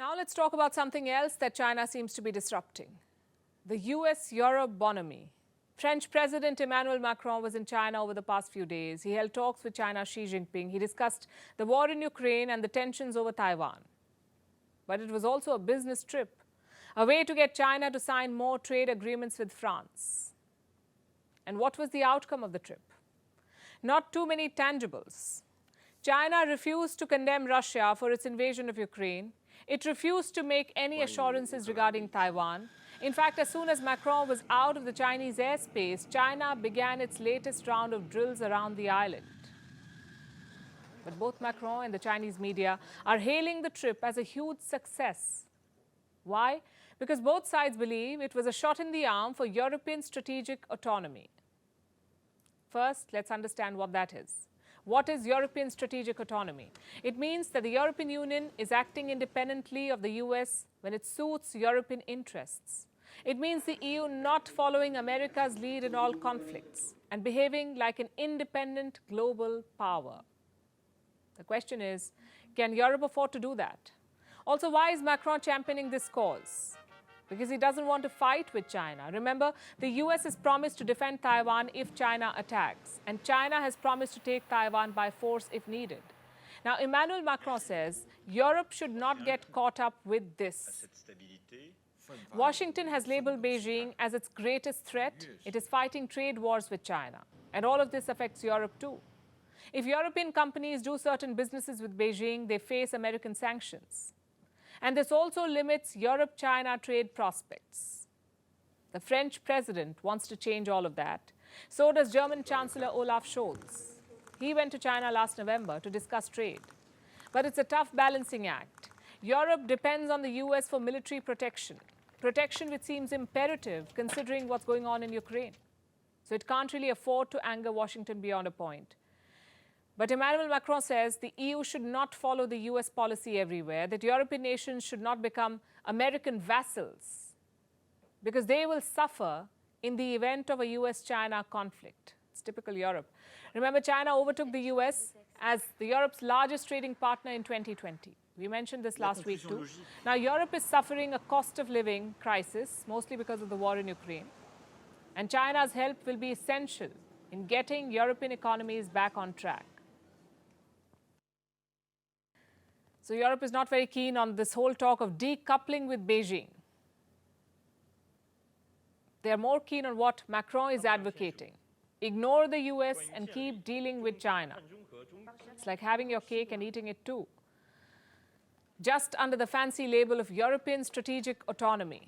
Now let's talk about something else that China seems to be disrupting. The US-Europe bonhomie. French President Emmanuel Macron was in China over the past few days. He held talks with China's Xi Jinping. He discussed the war in Ukraine and the tensions over Taiwan. But it was also a business trip, a way to get China to sign more trade agreements with France. And what was the outcome of the trip? Not too many tangibles. China refused to condemn Russia for its invasion of Ukraine. It refused to make any assurances regarding Taiwan. In fact, as soon as Macron was out of the Chinese airspace, China began its latest round of drills around the island. But both Macron and the Chinese media are hailing the trip as a huge success. Why? Because both sides believe it was a shot in the arm for European strategic autonomy. First, let's understand what that is. What is European strategic autonomy? It means that the European Union is acting independently of the US when it suits European interests. It means the EU not following America's lead in all conflicts and behaving like an independent global power. The question is, can Europe afford to do that? Also, why is Macron championing this cause? Because he doesn't want to fight with China. Remember, the US has promised to defend Taiwan if China attacks, and China has promised to take Taiwan by force if needed. Now, Emmanuel Macron says Europe should not get caught up with this. Washington has labeled Beijing as its greatest threat. It is fighting trade wars with China, and all of this affects Europe too. If European companies do certain businesses with Beijing, they face American sanctions. And this also limits Europe-China trade prospects. The French president wants to change all of that. So does German Chancellor Olaf Scholz. He went to China last November to discuss trade. But it's a tough balancing act. Europe depends on the US for military protection, protection which seems imperative considering what's going on in Ukraine. So it can't really afford to anger Washington beyond a point. But Emmanuel Macron says the EU should not follow the US policy everywhere, that European nations should not become American vassals, because they will suffer in the event of a US-China conflict. It's typical Europe. Remember, China overtook the US as Europe's largest trading partner in 2020. We mentioned this last week too. Now, Europe is suffering a cost of living crisis, mostly because of the war in Ukraine. And China's help will be essential in getting European economies back on track. So Europe is not very keen on this whole talk of decoupling with Beijing. They are more keen on what Macron is advocating. Ignore the US and keep dealing with China. It's like having your cake and eating it too. Just under the fancy label of European strategic autonomy.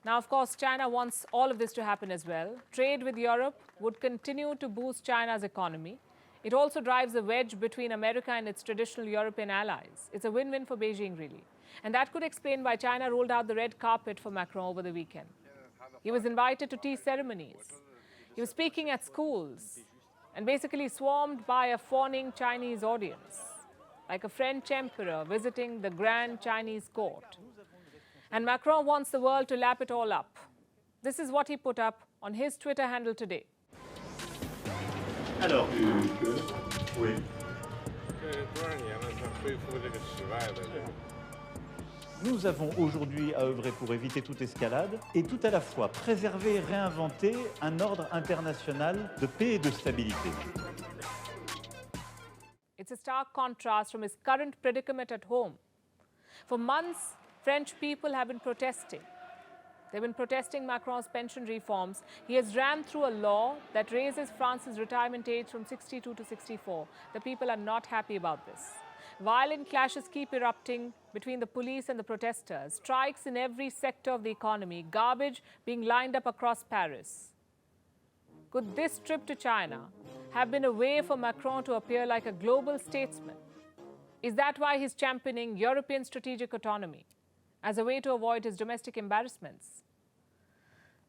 Now, of course, China wants all of this to happen as well. Trade with Europe would continue to boost China's economy. It also drives a wedge between America and its traditional European allies. It's a win-win for Beijing, really. And that could explain why China rolled out the red carpet for Macron over the weekend. He was invited to tea ceremonies. He was speaking at schools and basically swarmed by a fawning Chinese audience, like a French emperor visiting the grand Chinese court. And Macron wants the world to lap it all up. This is what he put up on his Twitter handle today. Alors, oui. Nous avons aujourd'hui à œuvrer pour éviter toute escalade et tout à la fois préserver et réinventer un ordre international de paix et de stabilité. It's a stark contrast from his current predicament at home. For months, French people have been protesting. They've been protesting Macron's pension reforms. He has rammed through a law that raises France's retirement age from 62 to 64. The people are not happy about this. Violent clashes keep erupting between the police and the protesters. Strikes in every sector of the economy. Garbage being lined up across Paris. Could this trip to China have been a way for Macron to appear like a global statesman? Is that why he's championing European strategic autonomy as a way to avoid his domestic embarrassments?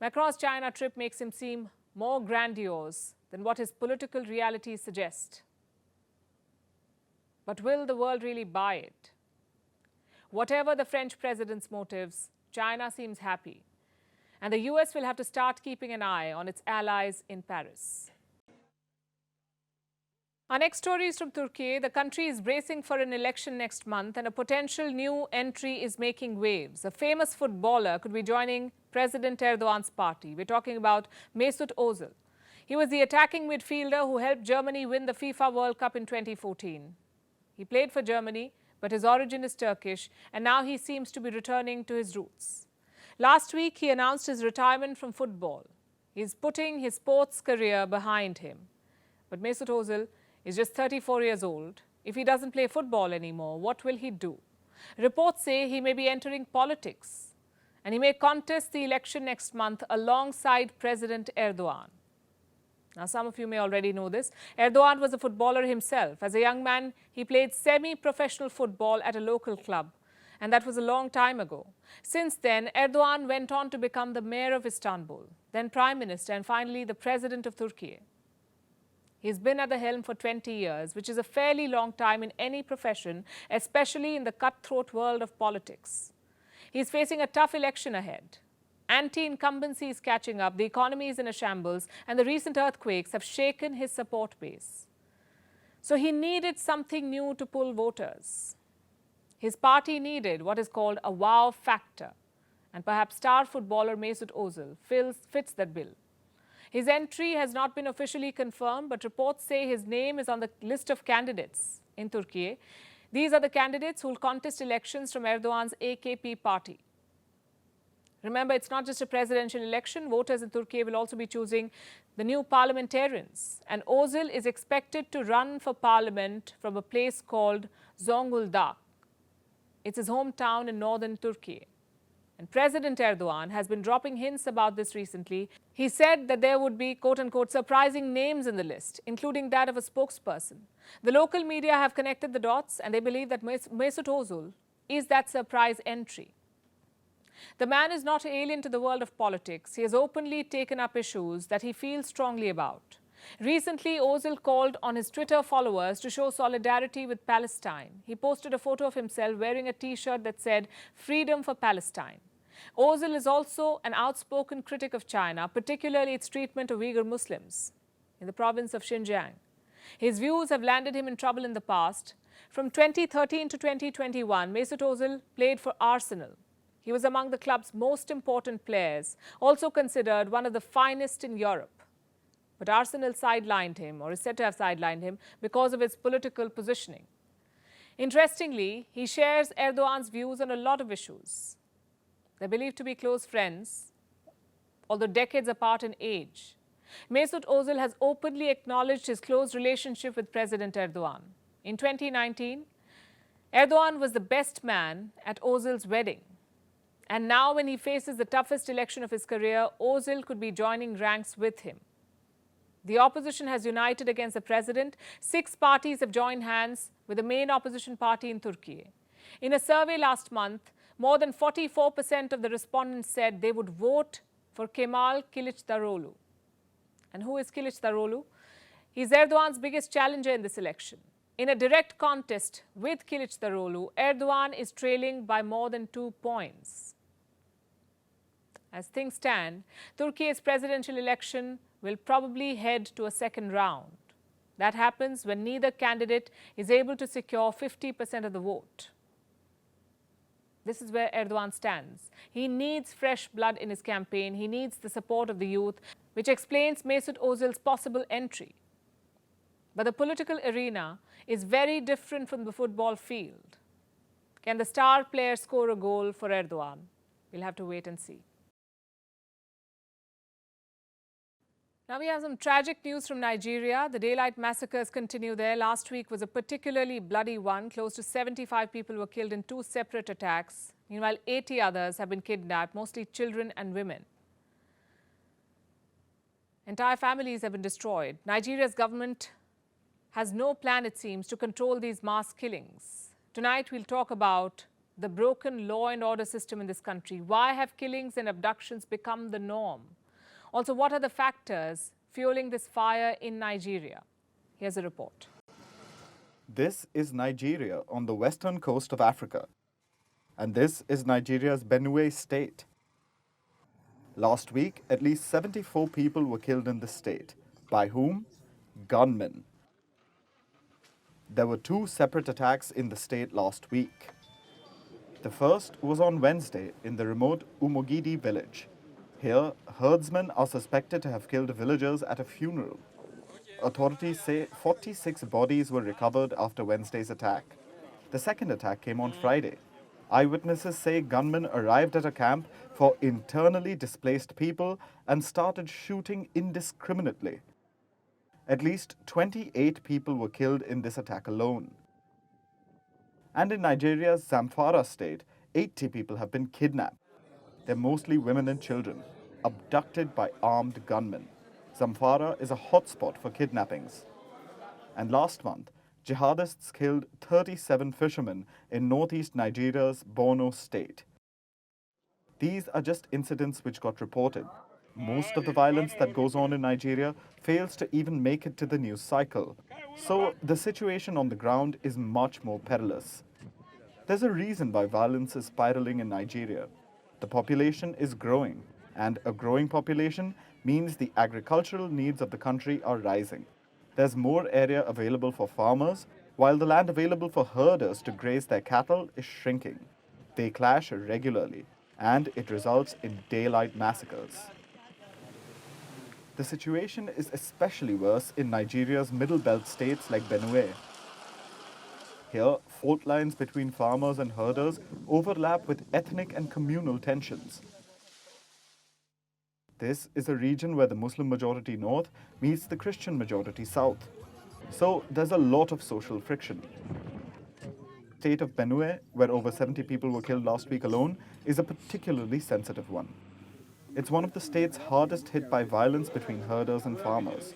Macron's China trip makes him seem more grandiose than what his political realities suggest. But will the world really buy it? Whatever the French president's motives, China seems happy. And the US will have to start keeping an eye on its allies in Paris. Our next story is from Turkey. The country is bracing for an election next month and a potential new entry is making waves. A famous footballer could be joining President Erdogan's party. We're talking about Mesut Ozil. He was the attacking midfielder who helped Germany win the FIFA World Cup in 2014. He played for Germany, but his origin is Turkish, and now he seems to be returning to his roots. Last week, he announced his retirement from football. He's putting his sports career behind him. But Mesut Ozil is just 34 years old. If he doesn't play football anymore, what will he do? Reports say he may be entering politics, and he may contest the election next month alongside President Erdogan. Now, some of you may already know this. Erdogan was a footballer himself. As a young man, he played semi-professional football at a local club, and that was a long time ago. Since then, Erdogan went on to become the mayor of Istanbul, then prime minister, and finally the president of Turkey. He's been at the helm for 20 years, which is a fairly long time in any profession, especially in the cutthroat world of politics. He's facing a tough election ahead. Anti-incumbency is catching up, the economy is in a shambles, and the recent earthquakes have shaken his support base. So he needed something new to pull voters. His party needed what is called a wow factor, and perhaps star footballer Mesut Ozil fits that bill. His entry has not been officially confirmed, but reports say his name is on the list of candidates in Turkey. These are the candidates who will contest elections from Erdogan's AKP party. Remember, it's not just a presidential election. Voters in Turkey will also be choosing the new parliamentarians. And Ozil is expected to run for parliament from a place called Zonguldak. It's his hometown in northern Turkey. And President Erdogan has been dropping hints about this recently. He said that there would be, quote-unquote, surprising names in the list, including that of a spokesperson. The local media have connected the dots, and they believe that Mesut Ozil is that surprise entry. The man is not alien to the world of politics. He has openly taken up issues that he feels strongly about. Recently, Ozil called on his Twitter followers to show solidarity with Palestine. He posted a photo of himself wearing a T-shirt that said, "Freedom for Palestine." Ozil is also an outspoken critic of China, particularly its treatment of Uyghur Muslims in the province of Xinjiang. His views have landed him in trouble in the past. From 2013 to 2021, Mesut Ozil played for Arsenal. He was among the club's most important players, also considered one of the finest in Europe. But Arsenal sidelined him, or is said to have sidelined him, because of his political positioning. Interestingly, he shares Erdogan's views on a lot of issues. They're believed to be close friends, although decades apart in age. Mesut Ozil has openly acknowledged his close relationship with President Erdogan. In 2019, Erdogan was the best man at Ozil's wedding. And now, when he faces the toughest election of his career, Ozil could be joining ranks with him. The opposition has united against the president. 6 parties have joined hands with the main opposition party in Turkey. In a survey last month, more than 44% of the respondents said they would vote for Kemal Kılıçdaroğlu. And who is Kılıçdaroğlu? He's Erdogan's biggest challenger in this election. In a direct contest with Kılıçdaroğlu, Erdogan is trailing by more than 2 points. As things stand, Turkey's presidential election will probably head to a second round. That happens when neither candidate is able to secure 50% of the vote. This is where Erdogan stands. He needs fresh blood in his campaign. He needs the support of the youth, which explains Mesut Ozil's possible entry. But the political arena is very different from the football field. Can the star player score a goal for Erdogan? We'll have to wait and see. Now we have some tragic news from Nigeria. The daylight massacres continue there. Last week was a particularly bloody one. Close to 75 people were killed in 2 separate attacks. Meanwhile, 80 others have been kidnapped, mostly children and women. Entire families have been destroyed. Nigeria's government has no plan, it seems, to control these mass killings. Tonight, we'll talk about the broken law and order system in this country. Why have killings and abductions become the norm? Also, what are the factors fueling this fire in Nigeria? Here's a report. This is Nigeria on the western coast of Africa. And this is Nigeria's Benue state. Last week, at least 74 people were killed in the state. By whom? Gunmen. There were 2 separate attacks in the state last week. The first was on Wednesday in the remote Umogidi village. Here, herdsmen are suspected to have killed villagers at a funeral. Authorities say 46 bodies were recovered after Wednesday's attack. The second attack came on Friday. Eyewitnesses say gunmen arrived at a camp for internally displaced people and started shooting indiscriminately. At least 28 people were killed in this attack alone. And in Nigeria's Zamfara state, 80 people have been kidnapped. They're mostly women and children, abducted by armed gunmen. Zamfara is a hotspot for kidnappings. And last month, jihadists killed 37 fishermen in northeast Nigeria's Borno state. These are just incidents which got reported. Most of the violence that goes on in Nigeria fails to even make it to the news cycle. So the situation on the ground is much more perilous. There's a reason why violence is spiraling in Nigeria. The population is growing, and a growing population means the agricultural needs of the country are rising. There's more area available for farmers, while the land available for herders to graze their cattle is shrinking. They clash regularly, and it results in daylight massacres. The situation is especially worse in Nigeria's middle belt states like Benue. Here, fault lines between farmers and herders overlap with ethnic and communal tensions. This is a region where the Muslim majority north meets the Christian majority south. So there's a lot of social friction. The state of Benue, where over 70 people were killed last week alone, is a particularly sensitive one. It's one of the states hardest hit by violence between herders and farmers.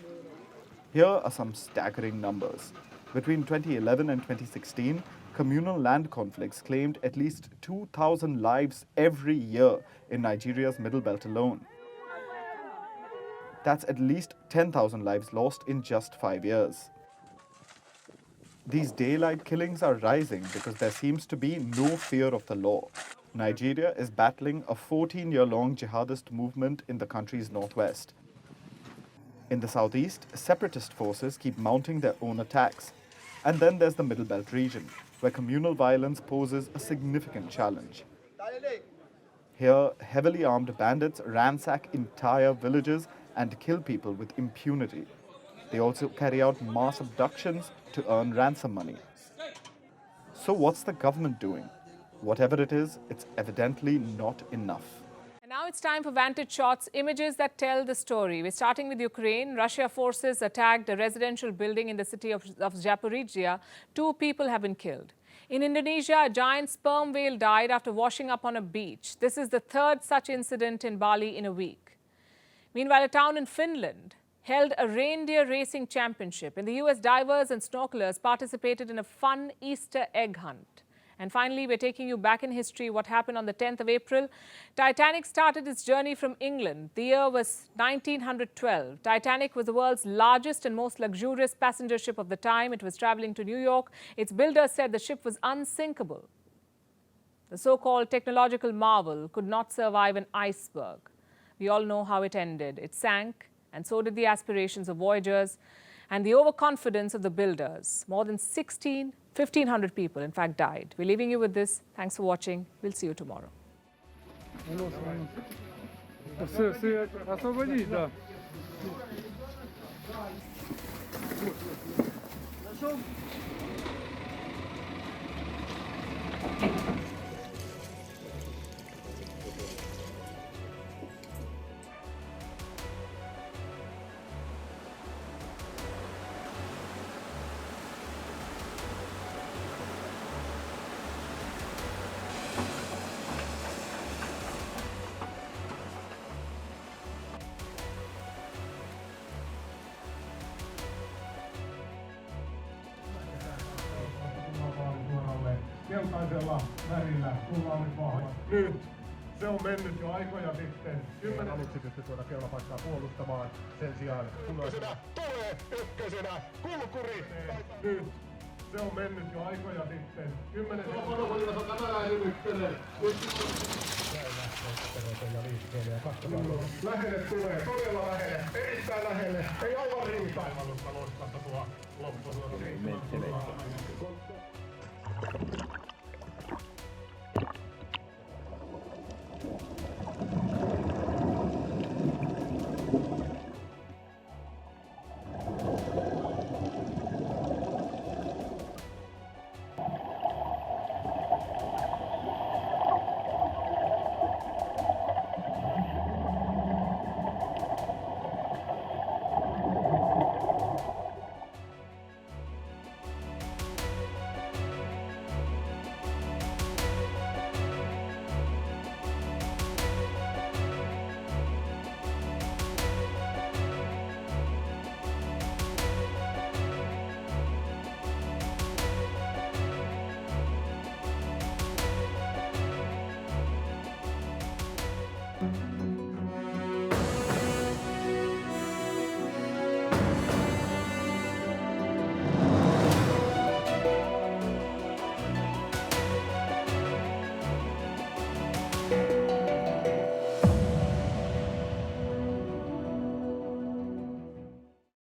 Here are some staggering numbers. Between 2011 and 2016, communal land conflicts claimed at least 2,000 lives every year in Nigeria's middle belt alone. That's at least 10,000 lives lost in just 5 years. These daylight killings are rising because there seems to be no fear of the law. Nigeria is battling a 14-year-long jihadist movement in the country's northwest. In the southeast, separatist forces keep mounting their own attacks. And then there's the Middle Belt region, where communal violence poses a significant challenge. Here, heavily armed bandits ransack entire villages and kill people with impunity. They also carry out mass abductions to earn ransom money. So what's the government doing? Whatever it is, it's evidently not enough. And now it's time for Vantage Shots, images that tell the story. We're starting with Ukraine. Russia forces attacked a residential building in the city of Zaporizhia. 2 people have been killed. In Indonesia, a giant sperm whale died after washing up on a beach. This is the 3rd such incident in Bali in a week. Meanwhile, a town in Finland held a reindeer racing championship. In the US, divers and snorkelers participated in a fun Easter egg hunt. And finally, we're taking you back in history, what happened on the 10th of April. Titanic started its journey from England. The year was 1912. Titanic was the world's largest and most luxurious passenger ship of the time. It was traveling to New York. Its builders said the ship was unsinkable. The so-called technological marvel could not survive an iceberg. We all know how it ended. It sank, and so did the aspirations of voyagers and the overconfidence of the builders. More than 1,500 people, in fact, died. We're leaving you with this. Thanks for watching. We'll see you tomorrow. Keltaisella värillä tullaan nyt vahva. Nyt se on mennyt jo aikoja sitten. 10 aluksi pysty tuoda keulapaikkaa puolustamaan. Sen sijaan punaisena tulee ykkösenä kulkuri. Nyt se on mennyt jo aikoja sitten. 10 sekuntia. hymyttelen. Lähelle tulee, todella lähelle, erittäin lähelle, ei aivan riittäin. Loiskasta tuo loppusuora.